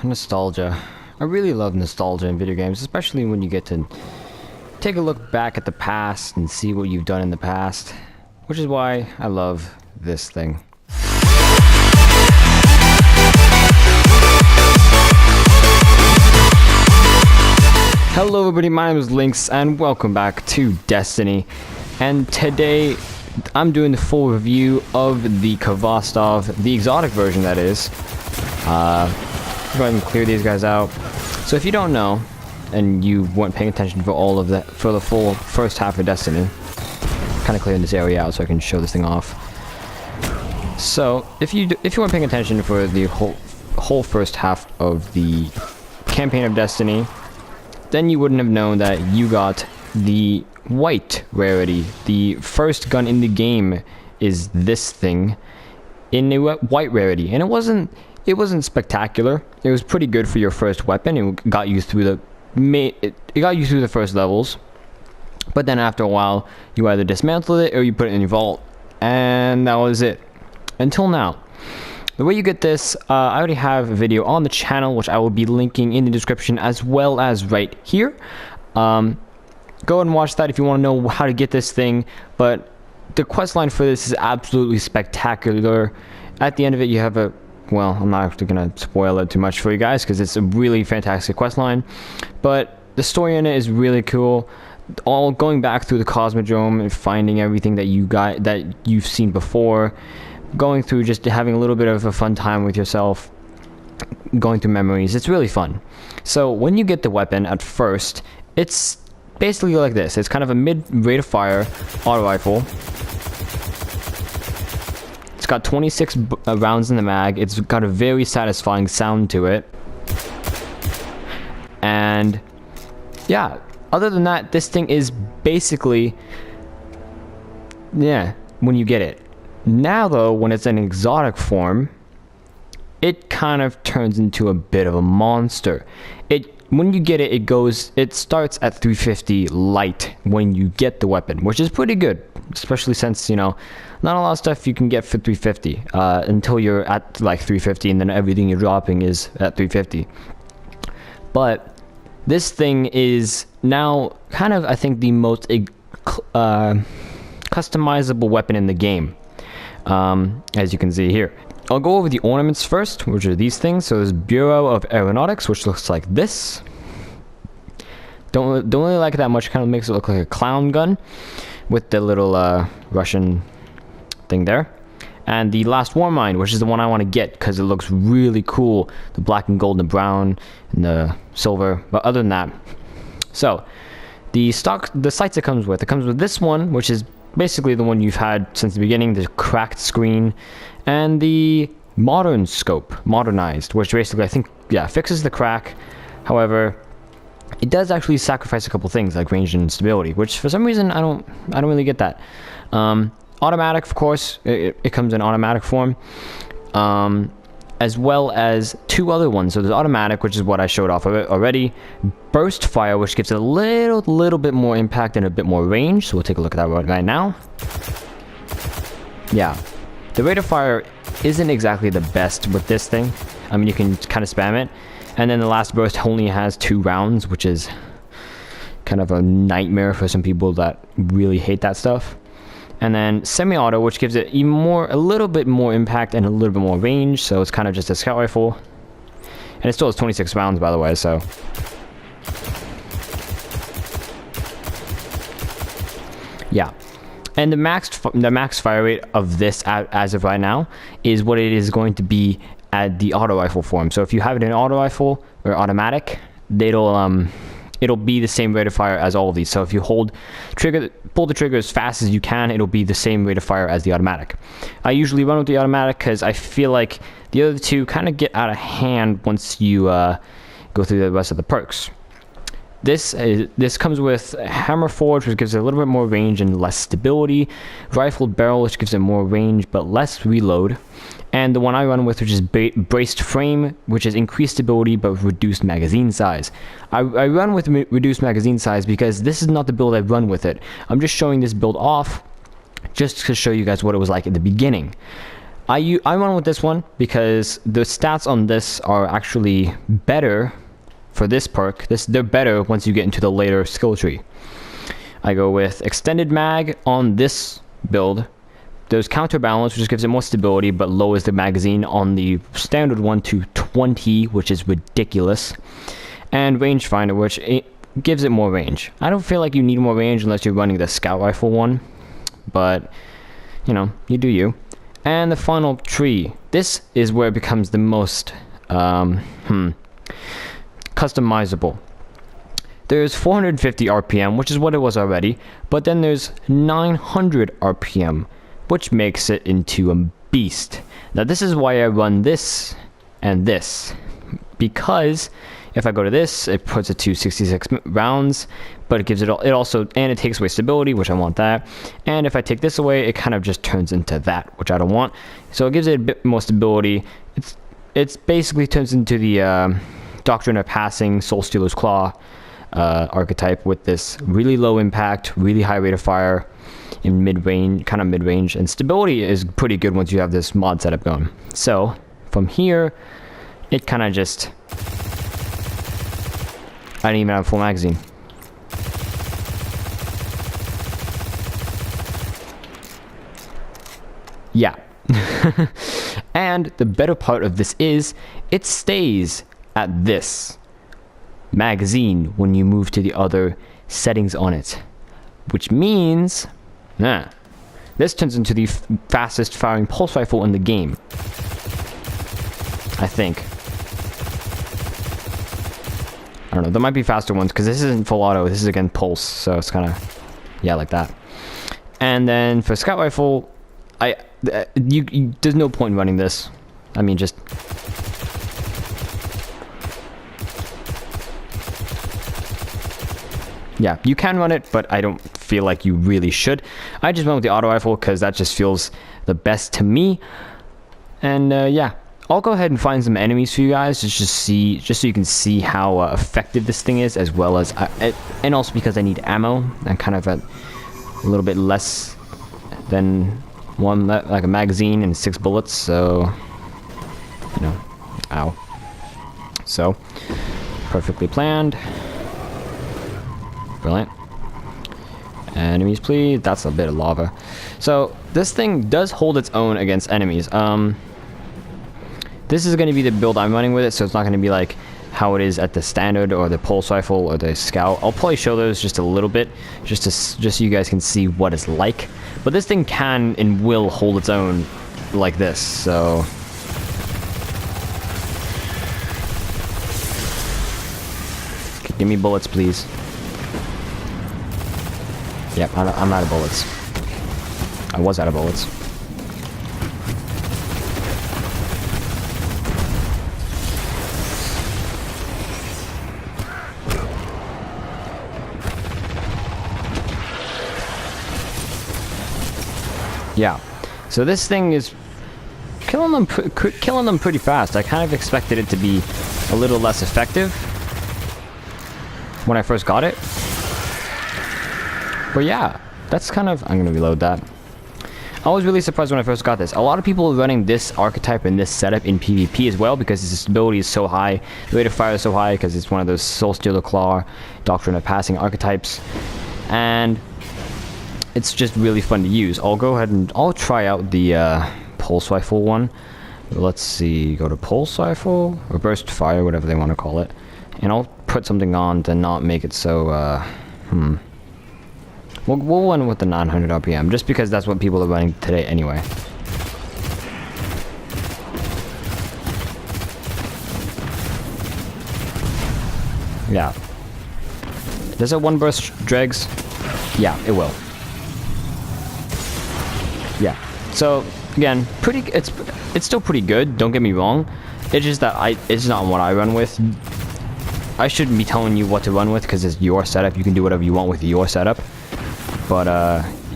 nostalgia. I really love nostalgia in video games, especially when you get to take a look back at the past and see what you've done in the past, which is why I love this thing. Hello everybody, my name is Lynx and welcome back to Destiny, and today I'm doing the full review of the Khvostov, the exotic version that is. Go ahead and clear these guys out. So if you don't know, and you weren't paying attention for all of that, for the full first half of Destiny, kind of clearing this area out so I can show this thing off. So if you weren't paying attention for the whole first half of the campaign of Destiny, then you wouldn't have known that you got the white rarity. The first gun in the game is this thing in a white rarity, and it wasn't spectacular. It was pretty good for your first weapon. It got you through the first levels, but then after a while you either dismantled it or you put it in your vault, and that was it until now. The way you get this, I already have a video on the channel which I will be linking in the description as well as right here. Go and watch that if you want to know how to get this thing, but the quest line for this is absolutely spectacular. At the end of it you have a, well, I'm not actually going to spoil it too much for you guys because it's a really fantastic quest line, but the story in it is really cool. All going back through the Cosmodrome and finding everything that you've seen before, going through just having a little bit of a fun time with yourself, going through memories. It's really fun. So when you get the weapon at first, it's basically like this. It's kind of a mid rate of fire auto rifle. It's got 26 rounds in the mag. It's got a very satisfying sound to it. And yeah, other than that, this thing is basically, yeah, when you get it. Now though, when it's in exotic form, it kind of turns into a bit of a monster. When you get it, it starts at 350 light when you get the weapon, which is pretty good, especially since, you know, not a lot of stuff you can get for 350 until you're at like 350, and then everything you're dropping is at 350. But this thing is now kind of, I think, the most customizable weapon in the game, as you can see here. I'll go over the ornaments first, which are these things. So there's Bureau of Aeronautics, which looks like this. Don't really like it that much. Kind of makes it look like a clown gun with the little Russian thing there. And the Last War Mine, which is the one I want to get because it looks really cool. The black and gold and the brown and the silver. But other than that, so the sights it comes with this one, which is basically the one you've had since the beginning, the cracked screen, and the modern scope, modernized, which basically I think, yeah, fixes the crack. However, it does actually sacrifice a couple things like range and stability, which for some reason I don't really get that. Automatic, of course, it comes in automatic form, as well as two other ones. So there's automatic, which is what I showed off of it already. Burst fire, which gives it a little bit more impact and a bit more range. So we'll take a look at that right now. Yeah, the rate of fire isn't exactly the best with this thing. I mean, you can kind of spam it. And then the last burst only has 2 rounds, which is kind of a nightmare for some people that really hate that stuff. And then semi-auto, which gives it even a little bit more impact and a little bit more range. So it's kind of just a scout rifle. And it still has 26 rounds, by the way, so. Yeah. And the max fire rate of this as of right now is what it is going to be at the auto rifle form. So if you have it in auto rifle or automatic, it'll be the same rate of fire as all of these. So if you pull the trigger as fast as you can, it'll be the same rate of fire as the automatic. I usually run with the automatic because I feel like the other two kind of get out of hand once you go through the rest of the perks. This comes with Hammer Forge, which gives it a little bit more range and less stability. Rifled Barrel, which gives it more range but less reload. And the one I run with, which is Braced Frame, which is increased stability but reduced magazine size. I run with reduced magazine size because this is not the build I run with it. I'm just showing this build off just to show you guys what it was like at the beginning. I went with this one because the stats on this are actually better for this perk. They're better once you get into the later skill tree. I go with extended mag on this build. There's counterbalance, which gives it more stability, but lowers the magazine on the standard one to 20, which is ridiculous. And rangefinder, which gives it more range. I don't feel like you need more range unless you're running the scout rifle one, but you know, you do you. And the final tree. This is where it becomes the most customizable. There's 450 RPM, which is what it was already, but then there's 900 RPM, which makes it into a beast. Now this is why I run this and this, because if I go to this, it puts it to 66 rounds, but it gives it also, and it takes away stability, which I want that. And if I take this away, it kind of just turns into that, which I don't want. So it gives it a bit more stability. It's basically turns into the Doctrine of Passing Soul Stealer's Claw archetype with this really low impact, really high rate of fire in mid-range, kind of mid-range, and stability is pretty good once you have this mod setup going. So from here, it kind of just, I didn't even have a full magazine. Yeah. And the better part of this is it stays at this magazine when you move to the other settings on it, which means this turns into the fastest firing pulse rifle in the game, I think. I don't know, there might be faster ones because this isn't full auto, this is again pulse, so it's kind of, yeah, like that. And then for scout rifle, there's no point in running this. I mean, just yeah, you can run it, but I don't feel like you really should. I just went with the auto rifle because that just feels the best to me. And yeah, I'll go ahead and find some enemies for you guys just so you can see how effective this thing is, as well as and also because I need ammo. I'm kind of a little bit less than one, like a magazine and 6 bullets, so you know, ow. So perfectly planned. Brilliant. Enemies, please. That's a bit of lava. So this thing does hold its own against enemies. This is going to be the build I'm running with it, so it's not going to be like how it is at the standard or the pulse rifle or the scout. I'll probably show those just a little bit, just so you guys can see what it's like. But this thing can and will hold its own like this. So okay, give me bullets, please. Yep, I'm out of bullets. I was out of bullets. Yeah, so this thing is killing them pretty fast. I kind of expected it to be a little less effective when I first got it. But yeah, that's kind of, I'm gonna reload that. I was really surprised when I first got this. A lot of people are running this archetype and this setup in PvP as well because its stability is so high. The rate of fire is so high because it's one of those Soul Stealer Claw, Doctrine of Passing archetypes. And it's just really fun to use. I'll go ahead and I'll try out the pulse rifle one. Let's see, go to pulse rifle or burst fire, whatever they want to call it. And I'll put something on to not make it so, We'll run with the 900 RPM, just because that's what people are running today anyway. Yeah. Does it one burst dregs? Yeah, it will. Yeah. So again, it's still pretty good. Don't get me wrong. It's just that it's not what I run with. I shouldn't be telling you what to run with because it's your setup. You can do whatever you want with your setup. But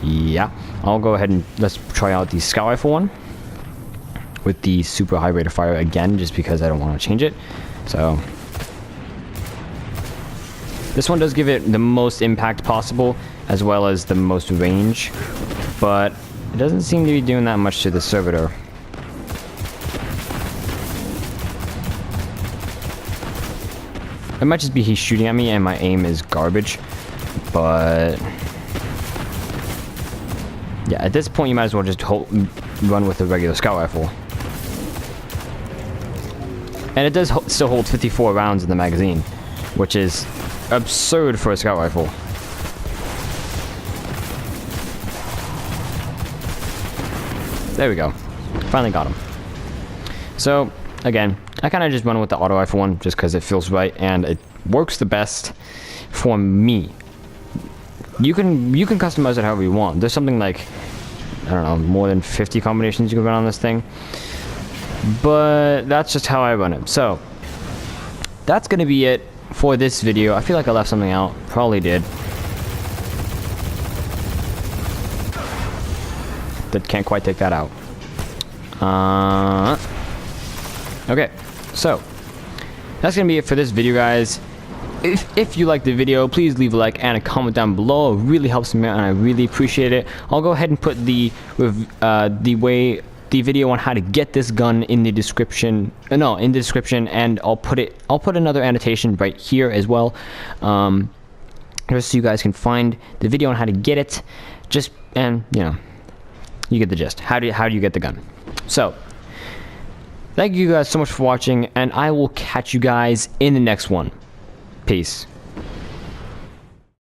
yeah, I'll go ahead and let's try out the scout rifle one with the super high rate of fire again, just because I don't want to change it. So this one does give it the most impact possible as well as the most range, but it doesn't seem to be doing that much to the servitor. It might just be he's shooting at me and my aim is garbage, but yeah, at this point you might as well just run with a regular scout rifle. And it does still hold 54 rounds in the magazine, which is absurd for a scout rifle. There we go. Finally got him. So, again, I kind of just run with the auto rifle one just because it feels right and it works the best for me. You can customize it however you want. There's something like, I don't know, more than 50 combinations you can run on this thing. But that's just how I run it. So, that's going to be it for this video. I feel like I left something out. Probably did. That can't quite take that out. Okay, so that's gonna be it for this video, guys. If you liked the video, please leave a like and a comment down below. It really helps me out and I really appreciate it. I'll go ahead and put the video on how to get this gun in the description. No, in the description, and I'll put another annotation right here as well, just so you guys can find the video on how to get it. And you know, you get the gist. How do you get the gun? So, thank you guys so much for watching, and I will catch you guys in the next one. Peace.